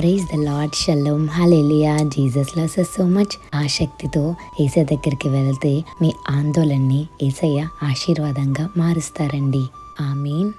Praise the Lord, shalom, hallelujah. Jesus loves us so much. ఆసక్తితో యేసయ్య దగ్గరికి వెళ్తే మీ ఆందోళనని యేసయ్య ఆశీర్వాదంగా మారుస్తారండి. ఆమేన్.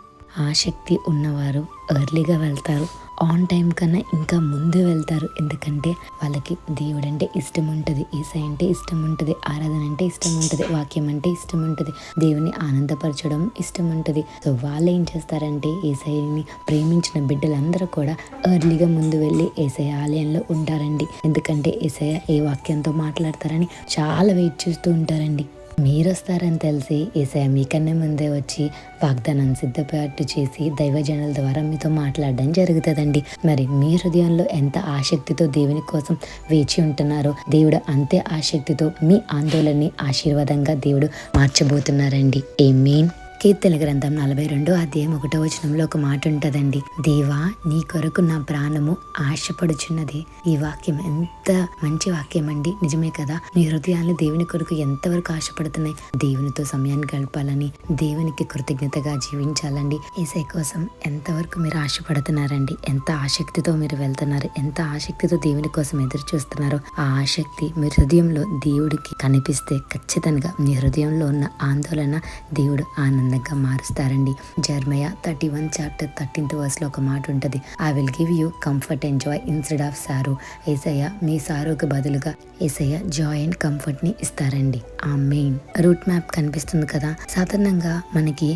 ఆసక్తి ఉన్నవారు ఎర్లీగా వెళ్తారు, ఆన్ టైం కన్నా ఇంకా ముందు వెళ్తారు. ఎందుకంటే వాళ్ళకి దేవుడు అంటే ఇష్టం ఉంటుంది, యేసయ్య అంటే ఇష్టం ఉంటుంది, ఆరాధన అంటే ఇష్టం ఉంటుంది, వాక్యం అంటే ఇష్టం ఉంటుంది, దేవుని ఆనందపరచడం ఇష్టం ఉంటుంది. సో వాళ్ళు ఏం చేస్తారంటే యేసయ్యని ప్రేమించిన బిడ్డలందరూ కూడా ఎర్లీగా ముందు వెళ్ళి యేసయ్య ఆలయంలో ఉంటారండి. ఎందుకంటే యేసయ్య ఏ వాక్యంతో మాట్లాడతారని చాలా వెయిట్ చేస్తూ ఉంటారండి. మీరు వస్తారని తెలిసి యేసయ్య మీకన్నా ముందే వచ్చి వాగ్దానం సిద్ధపాటు చేసి దైవజనుల ద్వారా మీతో మాట్లాడడం జరుగుతుందండి. మరి మీ హృదయంలో ఎంత ఆసక్తితో దేవుని కోసం వేచి ఉంటున్నారో దేవుడు అంతే ఆసక్తితో మీ ఆందోళనని ఆశీర్వాదంగా దేవుడు మార్చబోతున్నారండి. ఆమేన్. కీర్తన గ్రంథం 42:1 ఒక మాట ఉంటదండి. దేవా, నీ కొరకు నా ప్రాణము ఆశపడుచున్నది. ఈ వాక్యం ఎంత మంచి వాక్యం అండి. నిజమే కదా. మీ హృదయాన్ని దేవుని కొరకు ఎంతవరకు ఆశపడుతున్నాయి? దేవునితో సమయాన్ని గడపాలని, దేవునికి కృతజ్ఞతగా జీవించాలండి. యేసయ్య కోసం ఎంతవరకు మీరు ఆశపడుతున్నారండి? ఎంత ఆసక్తితో మీరు వెళ్తున్నారు? ఎంత ఆసక్తితో దేవుని కోసం ఎదురు చూస్తున్నారో ఆ ఆసక్తి మీ హృదయంలో దేవుడికి కనిపిస్తే ఖచ్చితంగా మీ హృదయంలో ఉన్న ఆందోళన దేవుడు ఆనందంగా మారుస్తారండి. జెర్మయా 31:13 ఒక మాట ఉంటది. I will give you comfort and joy instead of sorrow. Yesayya మీ సారోకి బదులుగా యేసయ్య జాయ్ అండ్ కంఫర్ట్ ని ఇస్తారండి. ఆమేన్. రూట్ మ్యాప్ కనిపిస్తుంది కదా. సాధారణంగా మనకి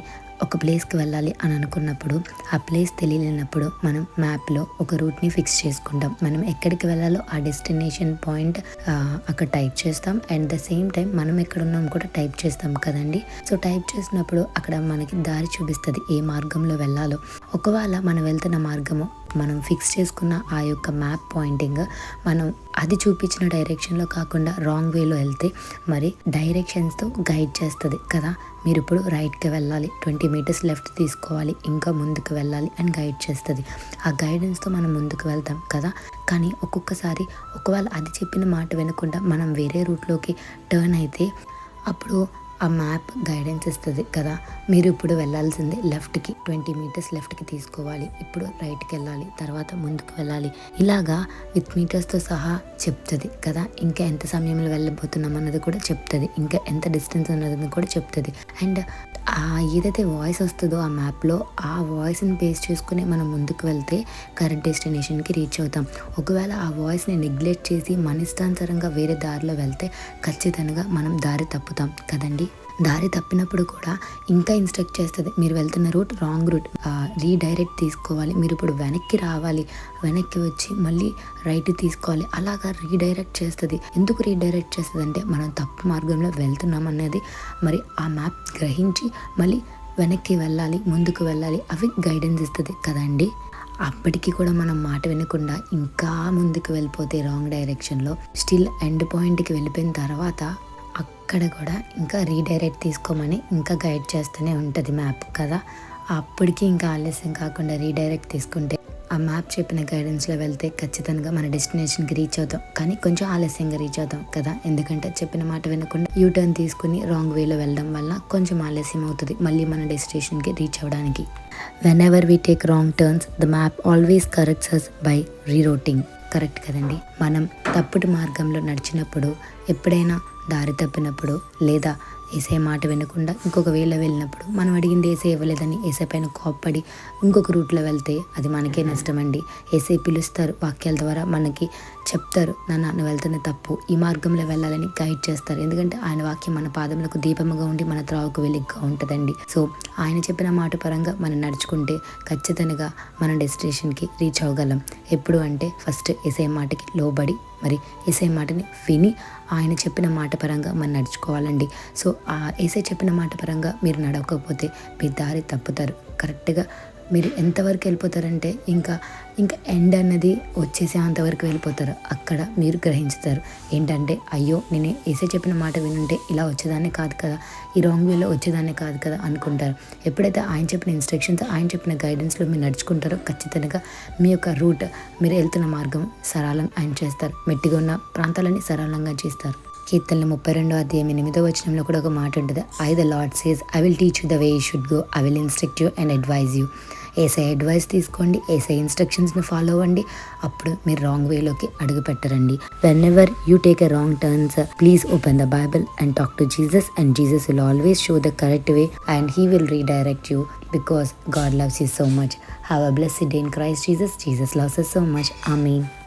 ఒక ప్లేస్కి వెళ్ళాలి అని అనుకున్నప్పుడు ఆ ప్లేస్ తెలియలేనప్పుడు మనం మ్యాప్లో ఒక రూట్ని ఫిక్స్ చేసుకుంటాం. మనం ఎక్కడికి వెళ్ళాలో ఆ డెస్టినేషన్ పాయింట్ అక్కడ టైప్ చేస్తాం. అండ్ ద సేమ్ టైం మనం ఎక్కడ ఉన్నాం కూడా టైప్ చేస్తాం కదండి. సో టైప్ చేసినప్పుడు అక్కడ మనకి దారి చూపిస్తుంది ఏ మార్గంలో వెళ్ళాలో. ఒకవేళ మనం వెళ్తున్న మార్గము మనం ఫిక్స్ చేసుకున్న ఆ యొక్క మ్యాప్ పాయింటింగ్ మనం అది చూపించిన డైరెక్షన్లో కాకుండా రాంగ్ వేలో వెళ్తే మరి డైరెక్షన్స్తో గైడ్ చేస్తుంది కదా. మీరు ఇప్పుడు రైట్కి వెళ్ళాలి, 20 మీటర్స్ లెఫ్ట్ తీసుకోవాలి, ఇంకా ముందుకు వెళ్ళాలి అని గైడ్ చేస్తుంది. ఆ గైడెన్స్తో మనం ముందుకు వెళ్తాం కదా. కానీ ఒక్కొక్కసారి ఒకవేళ అది చెప్పిన మాట వినకుండా మనం వేరే రూట్లోకి టర్న్ అయితే అప్పుడు ఆ మ్యాప్ గైడెన్స్ ఇస్తుంది కదా. మీరు ఇప్పుడు వెళ్ళాల్సిందే లెఫ్ట్కి, 20 మీటర్స్ లెఫ్ట్కి తీసుకోవాలి, ఇప్పుడు రైట్కి వెళ్ళాలి, తర్వాత ముందుకు వెళ్ళాలి, ఇలాగా విత్ మీటర్స్తో సహా చెప్తుంది కదా. ఇంకా ఎంత సమయంలో వెళ్ళబోతున్నాం అన్నది కూడా చెప్తుంది, ఇంకా ఎంత డిస్టెన్స్ ఉన్నది కూడా చెప్తుంది. అండ్ ఏదైతే వాయిస్ వస్తుందో ఆ మ్యాప్లో ఆ వాయిస్ని బేస్ చేసుకుని మనం ముందుకు వెళ్తే కరెక్ట్ డెస్టినేషన్కి రీచ్ అవుతాం. ఒకవేళ ఆ వాయిస్ని నెగ్లెక్ట్ చేసి మన ఇష్టానుసారంగా వేరే దారిలో వెళ్తే ఖచ్చితంగా మనం దారి తప్పుతాం కదండి. దారి తప్పినప్పుడు కూడా ఇంకా ఇన్స్ట్రక్ట్ చేస్తుంది, మీరు వెళ్తున్న రూట్ రాంగ్ రూట్, రీడైరెక్ట్ తీసుకోవాలి, మీరు ఇప్పుడు వెనక్కి రావాలి, వెనక్కి వచ్చి మళ్ళీ రైట్ తీసుకోవాలి, అలాగా రీడైరెక్ట్ చేస్తుంది. ఎందుకు రీడైరెక్ట్ చేస్తుంది అంటే మనం తప్పు మార్గంలో వెళ్తున్నాం అనేది మరి ఆ మ్యాప్ గ్రహించి మళ్ళీ వెనక్కి వెళ్ళాలి, ముందుకు వెళ్ళాలి, అవి గైడెన్స్ ఇస్తుంది కదండి. అప్పటికి కూడా మనం మాట వినకుండా ఇంకా ముందుకు వెళ్ళిపోతే రాంగ్ డైరెక్షన్లో స్టిల్ ఎండ్ పాయింట్కి వెళ్ళిపోయిన తర్వాత అక్కడ కూడా ఇంకా రీడైరెక్ట్ తీసుకోమని ఇంకా గైడ్ చేస్తూనే ఉంటుంది మ్యాప్ కదా. అప్పటికి ఇంకా ఆలస్యం కాకుండా రీడైరెక్ట్ తీసుకుంటే ఆ మ్యాప్ చెప్పిన గైడెన్స్లో వెళ్తే ఖచ్చితంగా మన డెస్టినేషన్కి రీచ్ అవుతాం. కానీ కొంచెం ఆలస్యంగా రీచ్ అవుతాం కదా. ఎందుకంటే చెప్పిన మాట వినకుండా యూటర్న్ తీసుకుని రాంగ్ వేలో వెళ్ళడం వల్ల కొంచెం ఆలస్యం అవుతుంది మళ్ళీ మన డెస్టినేషన్కి రీచ్ అవ్వడానికి. Whenever we take wrong turns, the map always corrects us by rerouting. Correct కదండి. మనం తప్పుడు మార్గంలో నడిచినప్పుడు, ఎప్పుడైనా దారి తప్పినప్పుడు, లేదా యేసయ్య మాట వినకుండా ఇంకొక వేలో వెళ్ళినప్పుడు మనం అడిగింది యేసయ్య ఇవ్వలేదని యేసయ్య పైన కోప్పడి ఇంకొక రూట్లో వెళ్తే అది మనకే నష్టం అండి. యేసయ్య పిలుస్తారు, వాక్యాల ద్వారా మనకి చెప్తారు, నువ్వు వెళ్తున్న తప్పు, ఈ మార్గంలో వెళ్ళాలని గైడ్ చేస్తారు. ఎందుకంటే ఆయన వాక్యం మన పాదములకు దీపముగా ఉండి మన త్రావుకు వెలుగుగా ఉంటుందండి. సో ఆయన చెప్పిన మాట పరంగా మనం నడుచుకుంటే ఖచ్చితంగా మన డెస్టినేషన్కి రీచ్ అవ్వగలం. ఎప్పుడు అంటే ఫస్ట్ యేసయ్య మాటకి లోబడి మరి యేసయ్య మాటని విని ఆయన చెప్పిన మాట పరంగా మనం నడుచుకోవాలండి. సో ఆ యేసయ్య చెప్పిన మాట పరంగా మీరు నడవకపోతే మీ దారి తప్పుతారు. కరెక్ట్గా మీరు ఎంతవరకు వెళ్ళిపోతారంటే ఇంకా ఎండ్ అన్నది వచ్చేసేంతవరకు వెళ్ళిపోతారు. అక్కడ మీరు గ్రహించుతారు ఏంటంటే అయ్యో నేను యేసయ్య చెప్పిన మాట వినుంటే ఇలా వచ్చేదాన్ని కాదు కదా, ఈ రాంగ్ వేలో వచ్చేదాన్ని కాదు కదా అనుకుంటారు. ఎప్పుడైతే ఆయన చెప్పిన ఇన్స్ట్రక్షన్స్, ఆయన చెప్పిన గైడెన్స్లో మీరు నడుచుకుంటారో ఖచ్చితంగా మీ యొక్క రూట్, మీరు వెళ్తున్న మార్గం సరళం ఆయన చేస్తారు. మెట్టిగా ఉన్న ప్రాంతాలని సరళంగా చేస్తారు. కీర్తనలు 32:8 కూడా ఒక మాట ఉంటుంది. The Lord says I will teach you the way you should go, I will instruct you and advise you. ఏసఐ అడ్వైస్ తీసుకోండి, ఏసఐ ఇన్స్ట్రక్షన్స్ని ఫాలో అవ్వండి. అప్పుడు మీరు రాంగ్ వేలోకి అడుగు పెట్టరండి. Whenever you take a wrong turns, please open the Bible and talk to Jesus, and Jesus will always show the correct way and he will redirect you because God loves you so much. Have a blessed day in Christ Jesus. Jesus loves us so much. Amen.